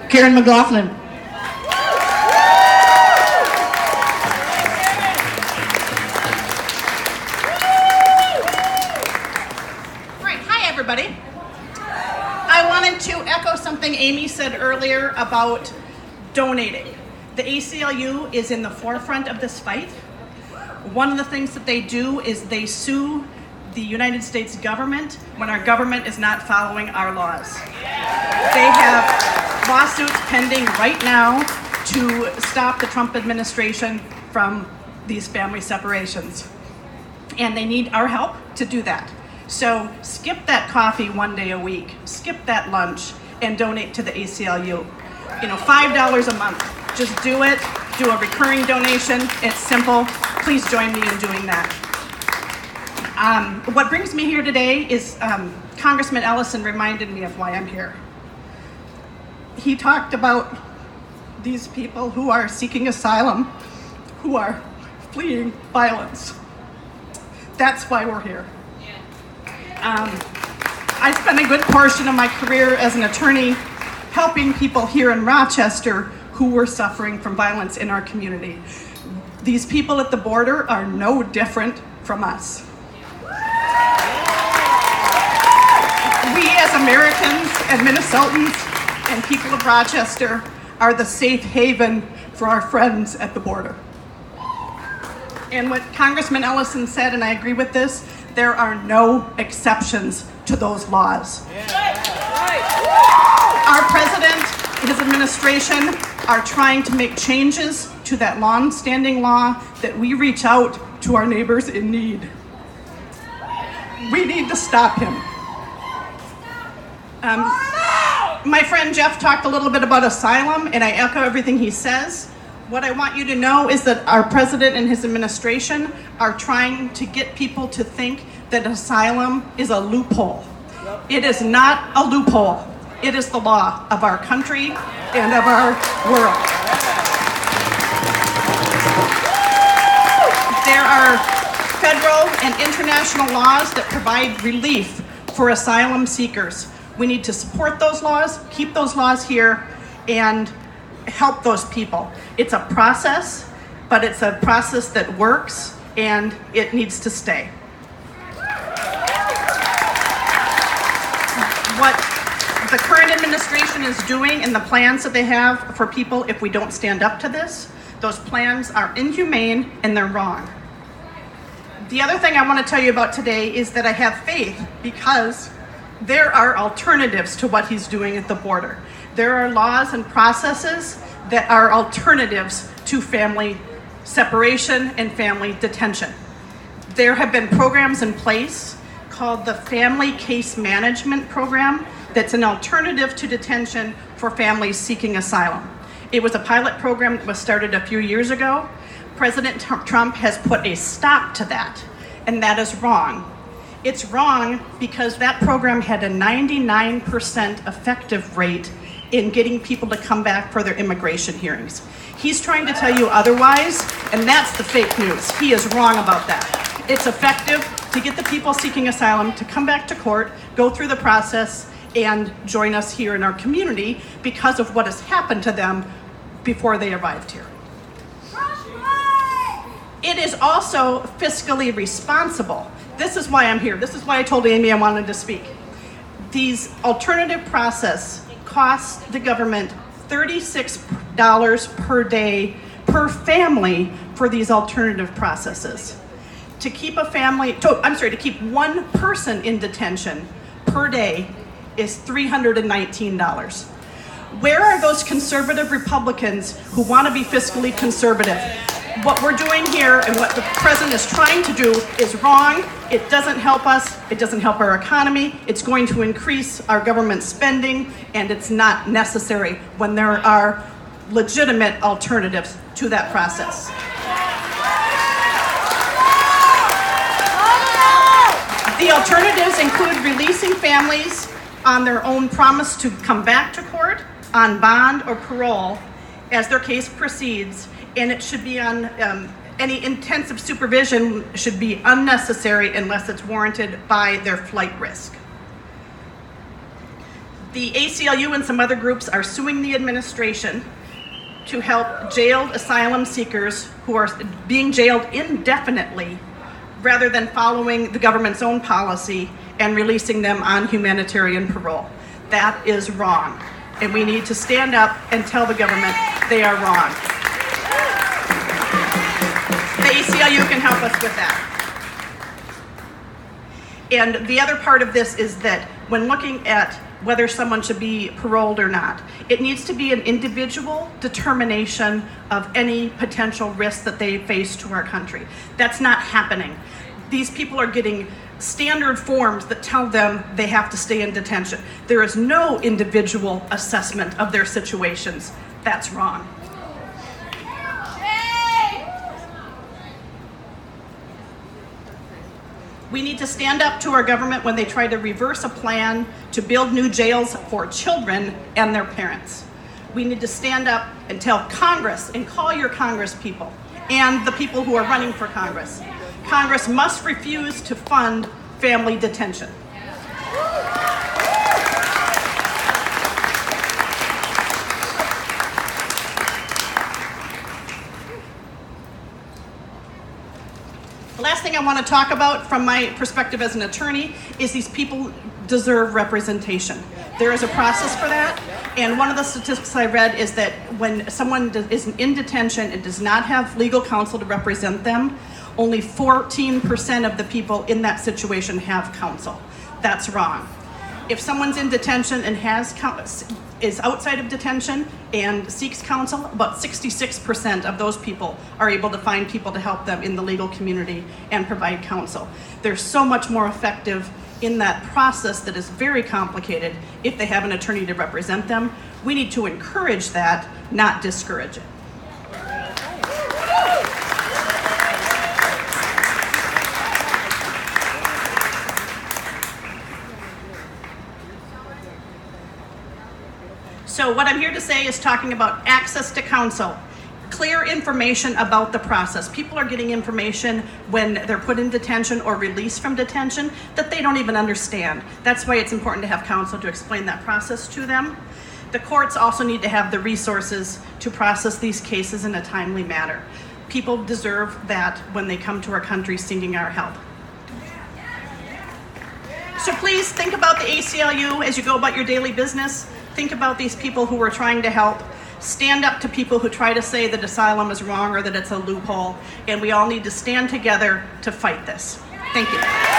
Karen McLaughlin. Right, hi everybody. I wanted to echo something Amy said earlier about donating. The ACLU is in the forefront of this fight. One of the things that they do is they sue the United States government when our government is not following our laws. They have lawsuits pending right now to stop the Trump administration from these family separations. And they need our help to do that. So skip that coffee one day a week, skip that lunch, and donate to the ACLU. $5 a month. Just do it. Do a recurring donation. It's simple. Please join me in doing that. What brings me here today is Congressman Ellison reminded me of why I'm here. He talked about these people who are seeking asylum, who are fleeing violence. That's why we're here. I spent a good portion of my career as an attorney helping people here in Rochester who were suffering from violence in our community. These people at the border are no different from us. We as Americans and Minnesotans and people of Rochester are the safe haven for our friends at the border. And what Congressman Ellison said, and I agree with this, there are no exceptions to those laws. Our president and his administration are trying to make changes to that long-standing law that we reach out to our neighbors in need. We need to stop him. My friend Jeff talked a little bit about asylum, and I echo everything he says. What I want you to know is that our president and his administration are trying to get people to think that asylum is a loophole. It is not a loophole. It is the law of our country and of our world. There are federal and international laws that provide relief for asylum seekers. We need to support those laws, keep those laws here, and help those people. It's a process, but it's a process that works, and it needs to stay. What the current administration is doing and the plans that they have for people if we don't stand up to this, those plans are inhumane and they're wrong. The other thing I want to tell you about today is that I have faith because there are alternatives to what he's doing at the border. There are laws and processes that are alternatives to family separation and family detention. There have been programs in place called the Family Case Management Program that's an alternative to detention for families seeking asylum. It was a pilot program that was started a few years ago. President Trump has put a stop to that, and that is wrong. It's wrong because that program had a 99% effective rate in getting people to come back for their immigration hearings. He's trying to tell you otherwise, and that's the fake news. He is wrong about that. It's effective to get the people seeking asylum to come back to court, go through the process, and join us here in our community because of what has happened to them before they arrived here. It is also fiscally responsible. This is why I'm here. This is why I told Amy I wanted to speak. These alternative process costs the government $36 per day per family for these alternative processes. To keep to keep one person in detention per day is $319. Where are those conservative Republicans who want to be fiscally conservative? What we're doing here and what the president is trying to do is wrong. It doesn't help us. It doesn't help our economy. It's going to increase our government spending, and it's not necessary when there are legitimate alternatives to that process. The alternatives include releasing families on their own promise to come back to court, on bond or parole, as their case proceeds, and it should be on, any intensive supervision should be unnecessary unless it's warranted by their flight risk. The ACLU and some other groups are suing the administration to help jailed asylum seekers who are being jailed indefinitely rather than following the government's own policy and releasing them on humanitarian parole. That is wrong, and we need to stand up and tell the government they are wrong. The ACLU can help us with that. And the other part of this is that when looking at whether someone should be paroled or not, it needs to be an individual determination of any potential risk that they face to our country. That's not happening. These people are getting standard forms that tell them they have to stay in detention. There is no individual assessment of their situations. That's wrong. We need to stand up to our government when they try to reverse a plan to build new jails for children and their parents. We need to stand up and tell Congress, and call your Congress people and the people who are running for Congress. Congress must refuse to fund family detention. The last thing I want to talk about from my perspective as an attorney is these people deserve representation. There is a process for that, and one of the statistics I read is that when someone is in detention and does not have legal counsel to represent them, only 14% of the people in that situation have counsel. That's wrong. If someone's in detention and is outside of detention and seeks counsel, about 66% of those people are able to find people to help them in the legal community and provide counsel. They're so much more effective in that process that is very complicated if they have an attorney to represent them. We need to encourage that, not discourage it. So what I'm here to say is talking about access to counsel, clear information about the process. People are getting information when they're put in detention or released from detention that they don't even understand. That's why it's important to have counsel to explain that process to them. The courts also need to have the resources to process these cases in a timely manner. People deserve that when they come to our country seeking our help. So please think about the ACLU as you go about your daily business. Think about these people who are trying to help. Stand up to people who try to say that asylum is wrong or that it's a loophole. And we all need to stand together to fight this. Thank you.